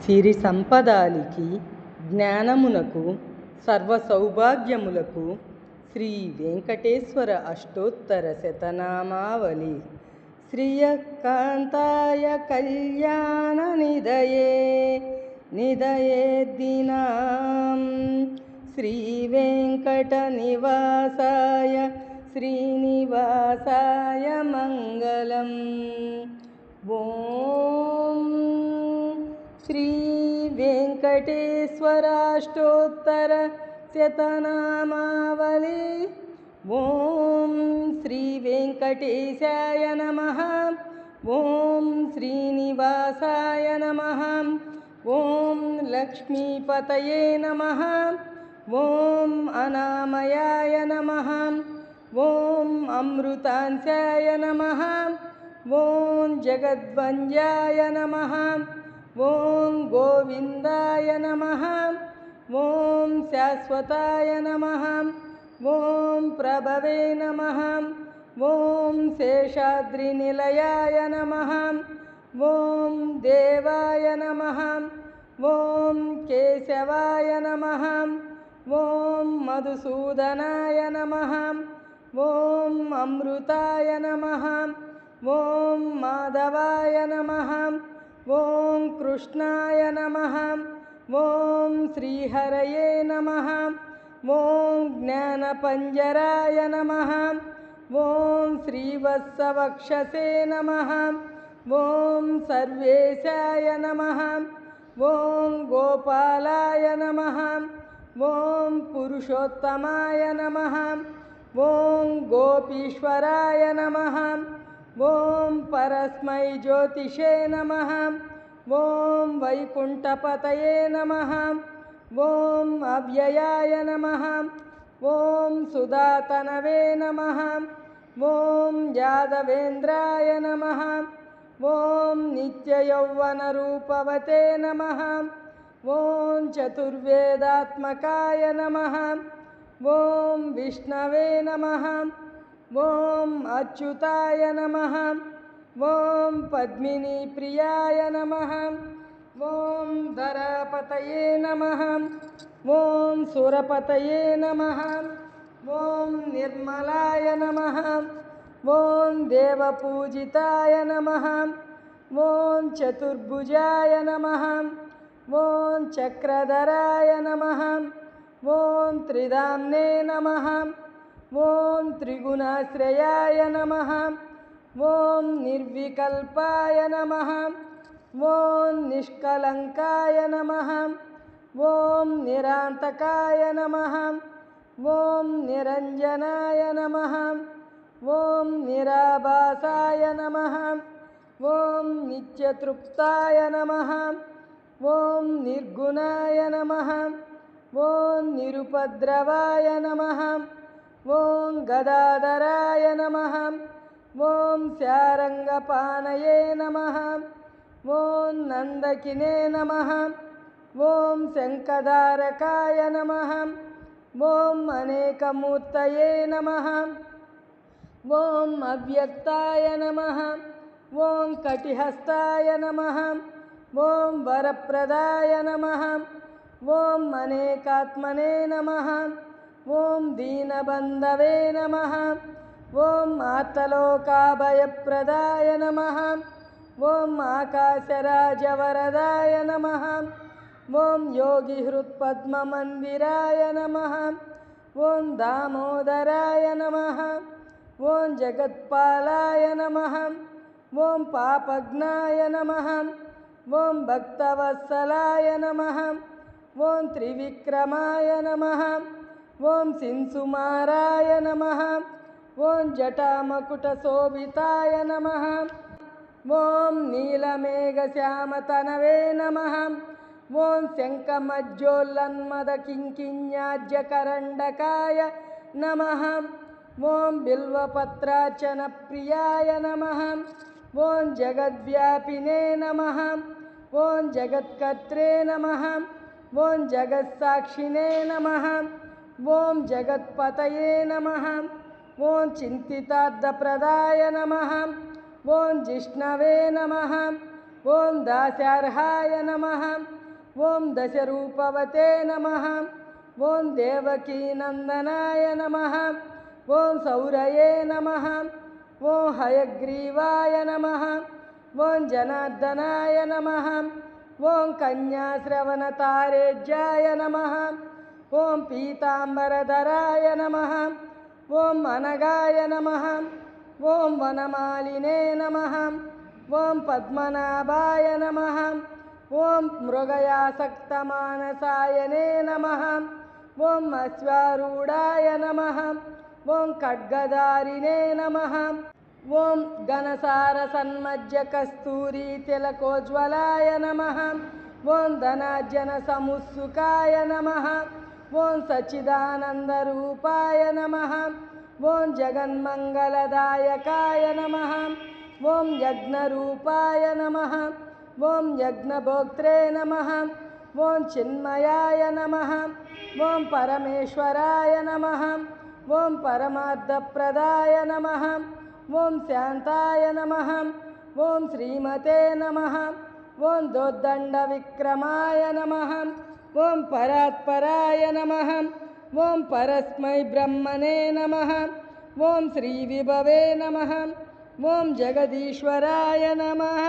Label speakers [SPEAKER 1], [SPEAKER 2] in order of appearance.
[SPEAKER 1] సిరి సంపదాలికి జ్ఞానమునకు సర్వ సౌభాగ్యములకు శ్రీ వెంకటేశ్వర అష్టోత్తర శతనామావళి. శ్రియకాంతాయ కళ్యాణ నిదయే నిదయేద్దినాం శ్రీ వెంకట నివాసాయ శ్రీనివాసాయ మంగళం. ఓం శ్రీ వెంకటేశ్వరాష్టోత్తర శతనామావళి. ఓం శ్రీ వెంకటేశాయ నమః. ఓం శ్రీనివాసాయ నమః. ఓం లక్ష్మీపతయే నమః. ఓం అనామయాయ నమః. ఓం అమృతాంశాయ నమః. ఓం జగద్వంద్యాయ నమః. ఓం గోవిందాయ నమః. ఓం శాశ్వతాయ నమః. ఓం ప్రభవే నమః. ఓం శేషాద్రినిలయాయ నమః. ఓం దేవాయ నమః. ఓం కేశవాయ నమః. ఓం మధుసూదనాయ నమః. ఓం అమృతాయ నమః. ఓం మాధవాయ నమః. ఓం కృష్ణాయ నమః. ఓం శ్రీహరయే నమః. ఓం జ్ఞానపంజరాయ నమః. ఓం శ్రీవత్సవక్షసే నమః. ఓం సర్వేశాయ నమః. ఓం గోపాలాయ నమః. ఓం పురుషోత్తమాయ నమః. ఓం గోపీశ్వరాయ నమః. ఓం పరస్మై జ్యోతిషే నమః. ఓం వైకుంఠపతయే నమః. ఓం అవ్యయాయ నమః. ఓం సుధాతనవే నమః. ఓం యాదవేంద్రాయ నమః. ఓం నిత్యయౌవనరూపవతే నమః. ఓం చతుర్వేదాత్మకాయ నమః. ఓం విష్ణవే నమః. ఓం అచ్యుతాయ నమః. ఓం పద్మినీ ప్రియాయ నమః. ఓం ధరాపతయే నమః. ఓం సురపతయే నమః. ఓం నిర్మలాయ నమః. ఓం దేవపూజితాయ నమః. ఓం చతుర్భుజాయ నమః. ఓం చక్రధరాయ నమః. ఓం త్రిధామ్నే నమః. ఓం త్రిగుణాశ్రయాయ నమః. ఓం నిర్వికల్పాయ నమః. ఓం నిష్కలంకాయ నమః. ఓం నిరాంతకాయ నమః. ఓం నిరంజనాయ నమః. ఓం నిరాభాసాయ నమః. ఓం నిత్యతృప్తాయ నమః. ఓం నిర్గుణాయ నమః. ఓం నిరుపద్రవాయ నమః. ఓం గదాధరాయ నమః. ఓం శారంగపాణయే నమః. ఓం నందకినే నమః. ఓం శంఖధారకాయ నమః. ఓం అనేకమూర్తయే నమః. ఓం అవ్యక్తాయ నమః. ఓం కటిహస్తాయ నమః. ఓం వరప్రదాయ నమః. ఓం అనేకాత్మనే నమః. ఓం దీనబంధవే నమః. ఓం ఆర్తలోకాభయప్రదాయ నమః. ఓం ఆకాశరాజవరదాయ నమః. ఓం యోగిహృత్పద్మమందిరాయ నమః. ఓం దామోదరాయ నమః. ఓం జగత్పాలాయ నమః. ఓం పాపజ్ఞాయ నమః. ఓం భక్తవత్సలాయ నమః. ఓం త్రివిక్రమాయ నమః. ఓం సిన్సుమారాయ నమః. ఓం జటామకుటశోభితాయ నమః. ఓం నీలమేఘశ్యామతనవే నమః. ఓం శంఖమజ్జోల్లన్మదకింకిణ్యాజ్యకరండకాయ నమః. ఓం బిల్వపత్రార్చన ప్రియాయ నమః. ఓం జగద్వ్యాపినే నమః. ఓం జగత్కర్త్రే నమః. ఓం జగత్సాక్షినే నమః. ఓం జగత్పతయే నమః. ఓం చింతితార్థప్రదాయ నమః. ఓం జిష్ణవే నమః. ఓం దాస్యార్హాయ నమః. ఓం దశరూపవతే నమః. ఓం దేవకీనందనాయ నమః. ఓం సౌరయే నమః. ఓం హయగ్రీవాయ నమః. ఓం జనార్దనాయ నమః. ఓం కన్యాశ్రవణతారేజ్యాయ నమః. ఓం పీతాంబరధరాయ నమః. ఓం అనగాయ నమః. ఓం వనమాలినే నమః. ఓం పద్మనాభాయ నమః. ఓం మృగయాసక్తమానసాయనే నమః. ఓం అశ్వారూఢాయ నమః. ఓం ఖడ్గధారిణే నమః. ఓం ఘనసారసన్మజ్జ కస్తూరీ తిలకోజ్వలాయ నమః. ఓం ధనార్జన సముత్సుకాయ నమః. ఓం సచ్చిదానందరూపాయ నమః. ఓం జగన్మంగళదాయకాయ నమః. ఓం యజ్ఞరూపాయ నమః. ఓం యజ్ఞభోక్త్రే నమః. ఓం చిన్మయాయ నమః. ఓం పరమేశ్వరాయ నమః. ఓం పరమార్థప్రదాయ నమః. ఓం శాంతాయ నమః. ఓం శ్రీమతే నమః. ఓం దోద్దండ విక్రమాయ నమః. ఓం పరాత్పరాయ నమః. ఓం పరస్మై బ్రహ్మణే నమః. ఓం శ్రీ విభవే నమః. ఓం జగదీశ్వరాయ నమః.